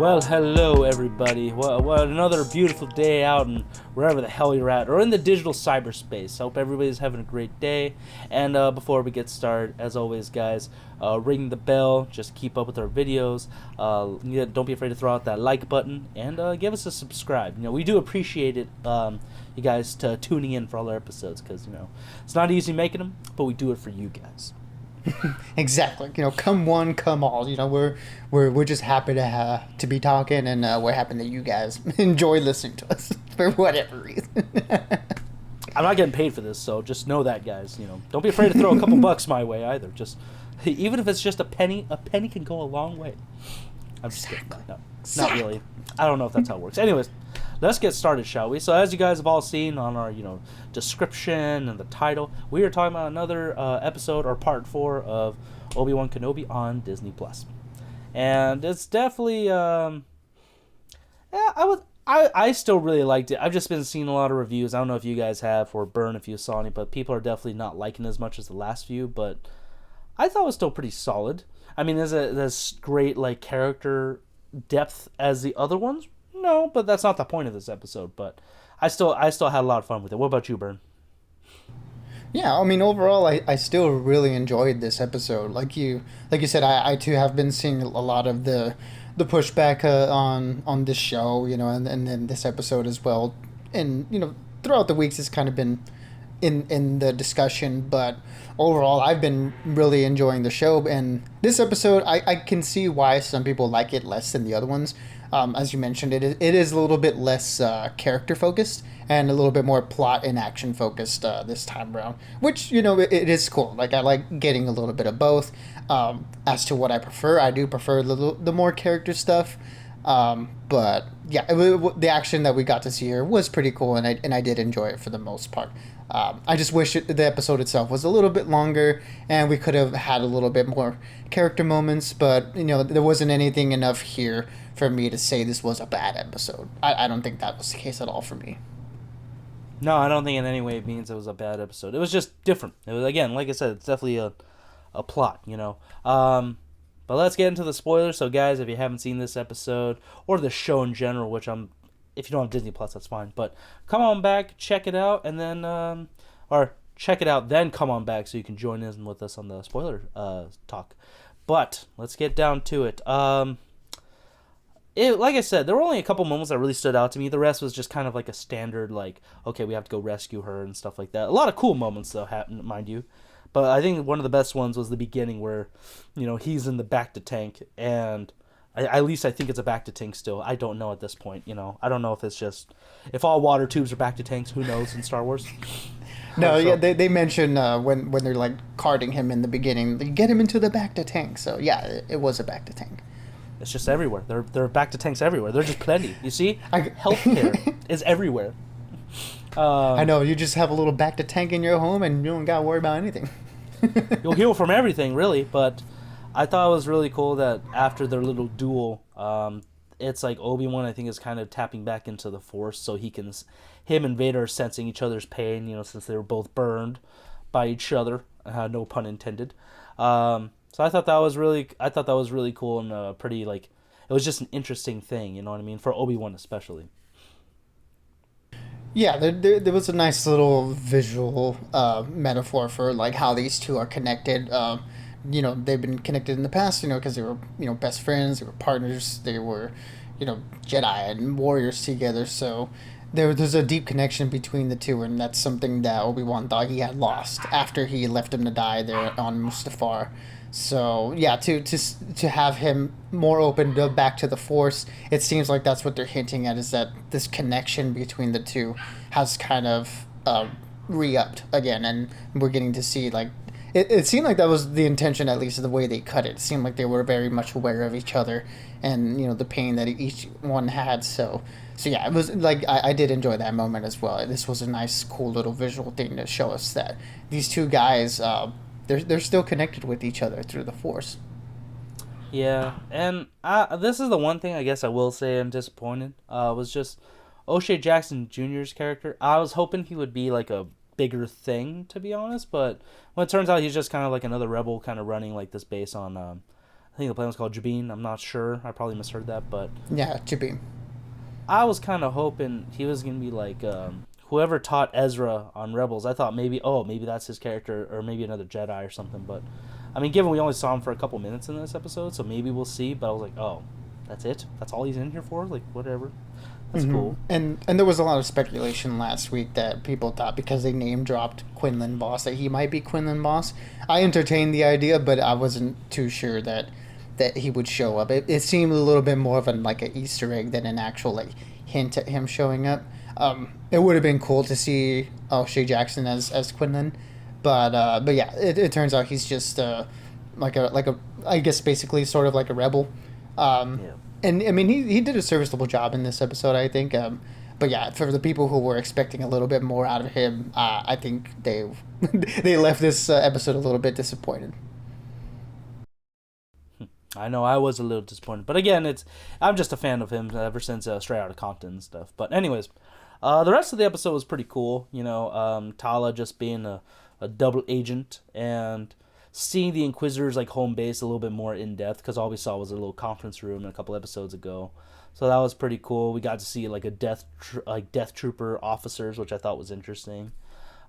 Well, hello everybody. What another beautiful day out in wherever the hell you're at, or in the digital cyberspace. Hope everybody's having a great day. And before we get started, as always, guys, ring the bell. Just keep up with our videos. Don't be afraid to throw out that like button and give us a subscribe. We do appreciate it. You guys tuning in for all our episodes because it's not easy making them, but we do it for you guys. Exactly. Come one, come all. We're just happy to be talking, and we're happy that you guys enjoy listening to us for whatever reason. I'm not getting paid for this, so just know that, guys. Don't be afraid to throw a couple bucks my way either. Just even if it's just a penny can go a long way. I'm just kidding. No, not really. I don't know if that's how it works. Anyways, let's get started, shall we? So as you guys have all seen on our, description and the title, we are talking about another episode or part 4 of Obi-Wan Kenobi on Disney Plus, and it's definitely, I still really liked it. I've just been seeing a lot of reviews. I don't know if you guys have, or Burn if you saw any, but people are definitely not liking it as much as the last few. But I thought it was still pretty solid. I mean, is it as great character depth as the other ones? No, but that's not the point of this episode. But I still had a lot of fun with it. What about you, Burn? Yeah, I mean, overall, I still really enjoyed this episode. Like you said, I too have been seeing a lot of the pushback on this show, and then this episode as well. And throughout the weeks, it's kind of been in the discussion, but overall I've been really enjoying the show. And this episode, I can see why some people like it less than the other ones. As you mentioned, it is a little bit less character focused and a little bit more plot and action focused this time around, which it is cool. Like, I like getting a little bit of both. As to what I prefer, I do prefer the more character stuff. But yeah, the action that we got to see here was pretty cool, and I did enjoy it for the most part. I just wish the episode itself was a little bit longer, and we could have had a little bit more character moments, but there wasn't anything enough here for me to say this was a bad episode. I don't think that was the case at all for me. No, I don't think in any way it means it was a bad episode. It was just different. It was, again, like I said, it's definitely a plot, But let's get into the spoilers. So, guys, if you haven't seen this episode or the show in general, if you don't have Disney Plus, that's fine. But come on back, check it out, and then, or check it out, then come on back so you can join in with us on the spoiler talk. But let's get down to it. Like I said, there were only a couple moments that really stood out to me. The rest was just kind of like a standard, okay, we have to go rescue her and stuff like that. A lot of cool moments, though, mind you. But I think one of the best ones was the beginning where, he's in the back to tank, and at least I think it's a back to tank still. I don't know at this point, I don't know if it's just, if all water tubes are back to tanks, who knows in Star Wars? No, yeah, they mention when they're carting him in the beginning, they get him into the back to tank. So yeah, it was a back to tank. It's just everywhere. There are back to tanks everywhere. There's just plenty. You see, healthcare is everywhere. I know, you just have a little back to tank in your home, and you don't gotta worry about anything. You'll heal from everything, really. But I thought it was really cool that after their little duel, it's like Obi-Wan, I think, is kind of tapping back into the Force, so him and Vader are sensing each other's pain, since they were both burned by each other, no pun intended. So I thought that was really cool and pretty, it was just an interesting thing, you know what I mean, for Obi-Wan especially. Yeah, there was a nice little visual metaphor for how these two are connected. They've been connected in the past, because they were best friends, they were partners, they were Jedi and warriors together. So there's a deep connection between the two, and that's something that Obi-Wan thought he had lost after he left him to die there on Mustafar. So yeah, to have him more open back to the Force, it seems like that's what they're hinting at, is that this connection between the two has kind of re-upped again, and we're getting to see it seemed like that was the intention, at least of the way they cut it. It seemed like they were very much aware of each other and the pain that each one had. So yeah, it was I did enjoy that moment as well. This was a nice, cool little visual thing to show us that these two guys, they're still connected with each other through the Force. Yeah, and this is the one thing I guess I will say I'm disappointed. Was just O'Shea Jackson Jr.'s character. I was hoping he would be a bigger thing, to be honest, but when it turns out he's just kind of another rebel kind of running this base on think the planet was called Jabin. I'm not sure. I probably misheard that, but Yeah, Jabim. I was kind of hoping he was gonna be like whoever taught Ezra on Rebels. I thought maybe that's his character, or maybe another Jedi or something. But I mean, given we only saw him for a couple minutes in this episode, so maybe we'll see. But I was like, oh, that's it. That's all he's in here for. Like whatever. That's cool. And there was a lot of speculation last week that people thought because they name dropped Quinlan Voss that he might be Quinlan Voss. I entertained the idea, but I wasn't too sure that he would show up. It seemed a little bit more of an Easter egg than an actual hint at him showing up. It would have been cool to see O'Shea Jackson as Quinlan, but yeah, it turns out he's just like a I guess basically sort of like a rebel. Yeah. And I mean, he did a serviceable job in this episode, I think. But yeah, for the people who were expecting a little bit more out of him, I think they they left this episode a little bit disappointed. I know I was a little disappointed, but again, I'm just a fan of him ever since Straight Outta Compton and stuff. But anyways, the rest of the episode was pretty cool. You know, Tala just being a double agent and seeing the Inquisitors home base a little bit more in depth, because all we saw was a little conference room a couple episodes ago. So that was pretty cool. We got to see a death trooper officers, which I thought was interesting.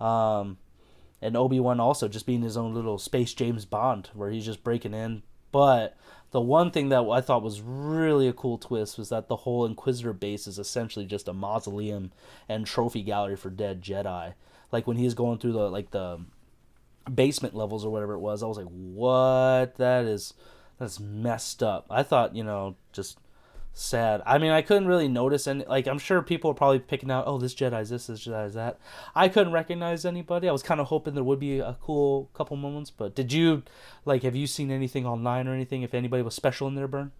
And Obi-Wan also just being his own little space James Bond, where he's just breaking in. But the one thing that I thought was really a cool twist was that the whole Inquisitor base is essentially just a mausoleum and trophy gallery for dead Jedi. Like when he's going through the basement levels or whatever it was, I was like, what? That's messed up. I thought, just sad. I mean, I couldn't really notice any, I'm sure people are probably picking out, oh, this Jedi's this Jedi's that. I couldn't recognize anybody. I was kind of hoping there would be a cool couple moments, but did you, have you seen anything online or anything, if anybody was special in there, Burn?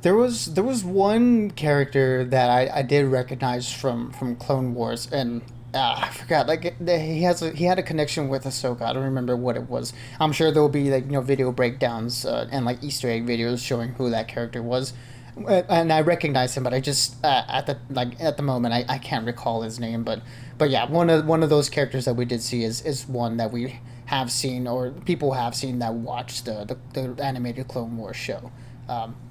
There was one character that I did recognize from Clone Wars, and I forgot. He had a connection with Ahsoka. I don't remember what it was. I'm sure there will be video breakdowns and Easter egg videos showing who that character was, and I recognize him, but I just at the moment I can't recall his name. But yeah, one of those characters that we did see is one that we have seen, or people have seen, that watched the animated Clone Wars show.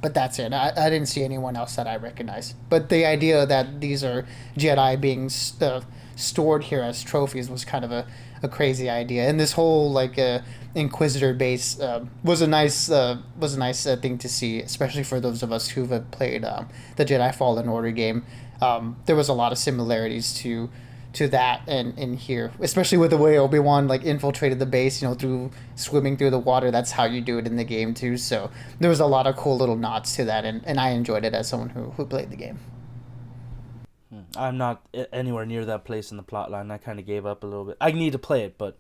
But that's it. I didn't see anyone else that I recognized. But the idea that these are Jedi being stored here as trophies was kind of a crazy idea. And this whole Inquisitor base was a nice thing to see, especially for those of us who have played the Jedi Fallen Order game. There was a lot of similarities to that and in here, especially with the way Obi-Wan infiltrated the base, through swimming through the water. That's how you do it in the game too. So there was a lot of cool little nods to that, and I enjoyed it as someone who played the game. I'm not anywhere near that place in the plot line. I kind of gave up a little bit. I need to play it, but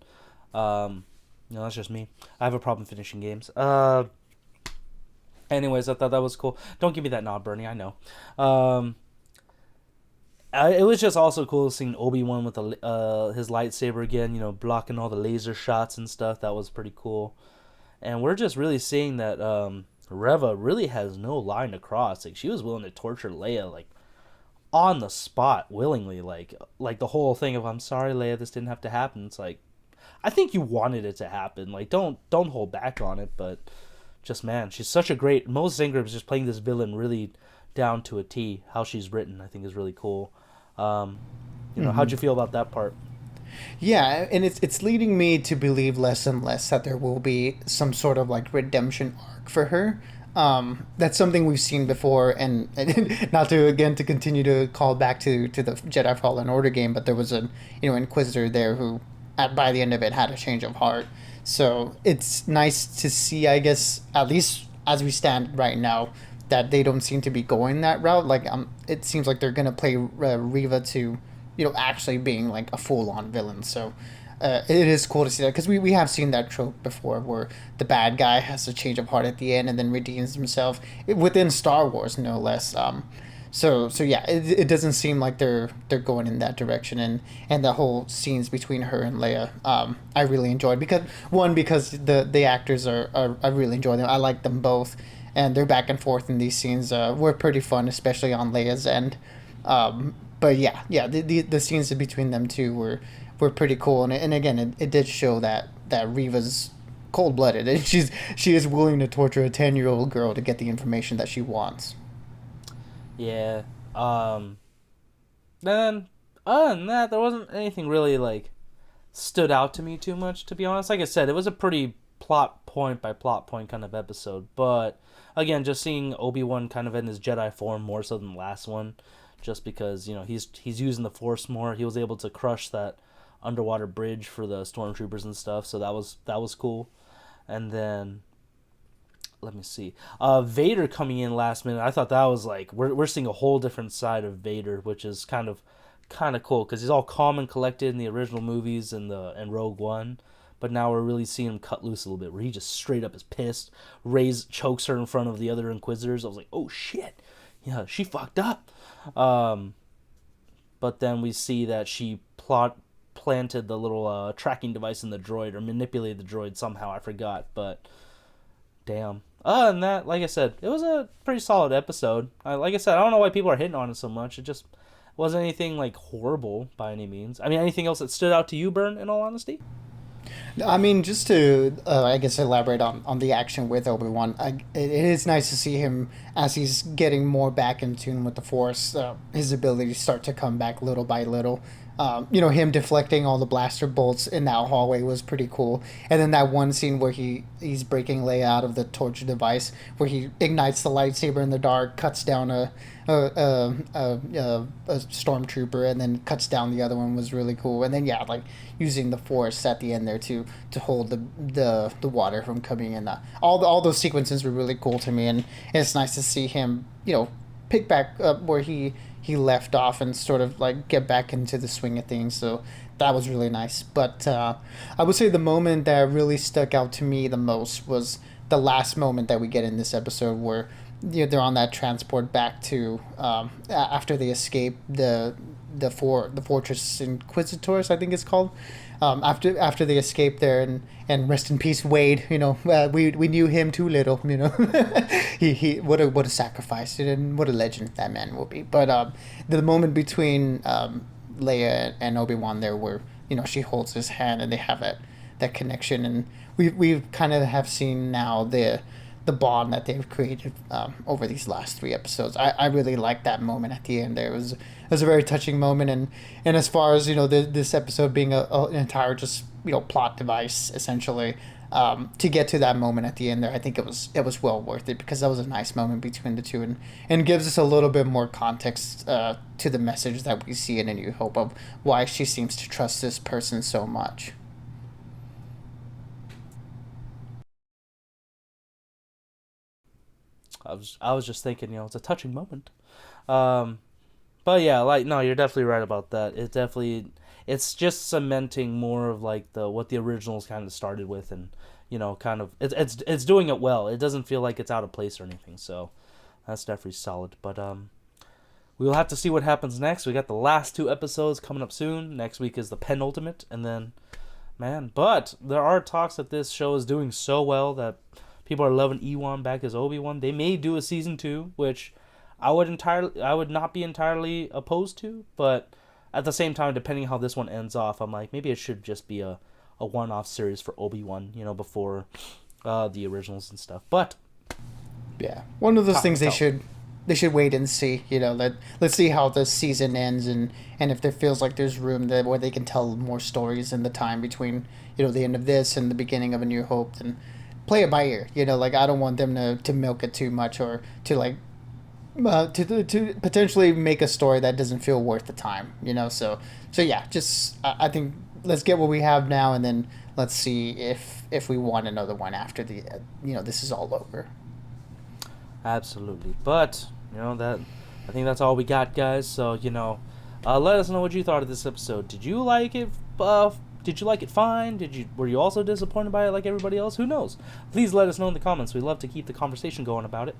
that's just me. I have a problem finishing games. Anyways, I thought that was cool. Don't give me that nod, Bernie. I know. It was just also cool seeing Obi-Wan with his lightsaber again, blocking all the laser shots and stuff. That was pretty cool. And we're just really seeing that Reva really has no line to cross. She was willing to torture Leia, on the spot, willingly. Like the whole thing of, I'm sorry, Leia, this didn't have to happen. It's I think you wanted it to happen. Don't hold back on it. But just, man, she's such a great... Moses Ingram's just playing this villain really down to a T. How she's written, I think, is really cool. How'd you feel about that part? Yeah, and it's leading me to believe less and less that there will be some sort of redemption arc for her. That's something we've seen before, and not to continue to call back to the Jedi Fallen Order game, but there was a Inquisitor there who by the end of it had a change of heart. So it's nice to see, I guess, at least as we stand right now, that they don't seem to be going that route. It seems like they're gonna play Reva to, actually being a full-on villain. So it is cool to see that, because we have seen that trope before, where the bad guy has a change of heart at the end and then redeems himself within Star Wars, no less. So yeah, it doesn't seem like they're going in that direction, and the whole scenes between her and Leia, I really enjoyed, because the actors I really enjoy them. I like them both. And their back and forth in these scenes were pretty fun, especially on Leia's end. But yeah, the scenes between them two were pretty cool. And again, it did show that Reva's cold blooded, and she is willing to torture a 10-year-old girl to get the information that she wants. Yeah. Then other than that, there wasn't anything really like stood out to me too much, to be honest. Like I said, it was a pretty plot point by plot point kind of episode. But again, just seeing Obi-Wan kind of in his Jedi form more so than the last one, just because, you know, he's using the Force more. He was able to crush that underwater bridge for the stormtroopers and stuff, so that was cool. And then let me see, Vader coming in last minute. I thought that was like we're seeing a whole different side of Vader, which is kind of cool because he's all calm and collected in the original movies and Rogue One, but now we're really seeing him cut loose a little bit, where he just straight up is pissed. Rey's chokes her in front of the other Inquisitors. I was like, oh shit, yeah, she fucked up. But then we see that she planted the little tracking device in the droid, or manipulated the droid somehow. I forgot, but damn. Other than that, like I said, it was a pretty solid episode. Like I said, I don't know why people are hitting on it so much. It just wasn't anything like horrible by any means. I mean, anything else that stood out to you, Bern, in all honesty? I mean, just to, I guess, elaborate on the action with Obi-Wan, it is nice to see him, as he's getting more back in tune with the Force, his abilities start to come back little by little. Him deflecting all the blaster bolts in that hallway was pretty cool. And then that one scene where he's breaking Leia out of the torture device, where he ignites the lightsaber in the dark, cuts down a stormtrooper, and then cuts down the other one, was really cool. And then like using the Force at the end there to hold the water from coming in. All those sequences were really cool to me, and it's nice to see him pick back up where he left off and sort of like get back into the swing of things. So that was really nice. But I would say the moment that really stuck out to me the most was the last moment that we get in this episode, where they're on that transport back to after they escape the Fortress Inquisitors, I think it's called. After they escape there, and rest in peace Wade. We knew him too little. He what a sacrifice, and what a legend that man will be. But the moment between Leia and Obi-Wan there, where she holds his hand and they have that connection, and we kind of have seen now the bond that they've created over these last 3 episodes. I really liked that moment at the end there. It was a very touching moment, and as far as this episode being an entire just plot device essentially, to get to that moment at the end there, I think it was well worth it, because that was a nice moment between the two, and gives us a little bit more context to the message that we see in A New Hope of why she seems to trust this person so much. I was just thinking, it's a touching moment. But yeah, no, you're definitely right about that. It's just cementing more of like what the originals kind of started with, and kind of it's doing it well. It doesn't feel like it's out of place or anything. So that's definitely solid. But we'll have to see what happens next. We got the last 2 episodes coming up soon. Next week is the penultimate, and then but there are talks that this show is doing so well that people are loving Ewan back as Obi-Wan. They may do a season 2, which I would not be entirely opposed to, but at the same time, depending how this one ends off, I'm like, maybe it should just be a one-off series for Obi-Wan, before the originals and stuff. But yeah, one of those things they should wait and see. Let's see how the season ends, and if there feels like there's room where they can tell more stories in the time between the end of this and the beginning of A New Hope, then play it by ear. I don't want them to milk it too much, or to to potentially make a story that doesn't feel worth the time. So yeah, just I think let's get what we have now, and then let's see if we want another one after this is all over. Absolutely. But that I think that's all we got, guys. So let us know what you thought of this episode. Did you like it? Did you like it fine? Were you also disappointed by it like everybody else? Who knows? Please let us know in the comments. We'd love to keep the conversation going about it.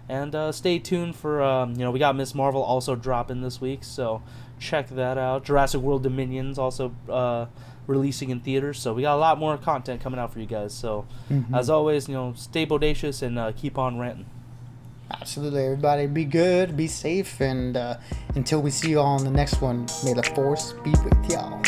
And stay tuned for, we got Ms. Marvel also dropping this week, so check that out. Jurassic World Dominions also releasing in theaters, so we got a lot more content coming out for you guys. So, as always, stay bodacious and keep on ranting. Absolutely, everybody. Be good, be safe, and until we see you all on the next one, may the Force be with y'all.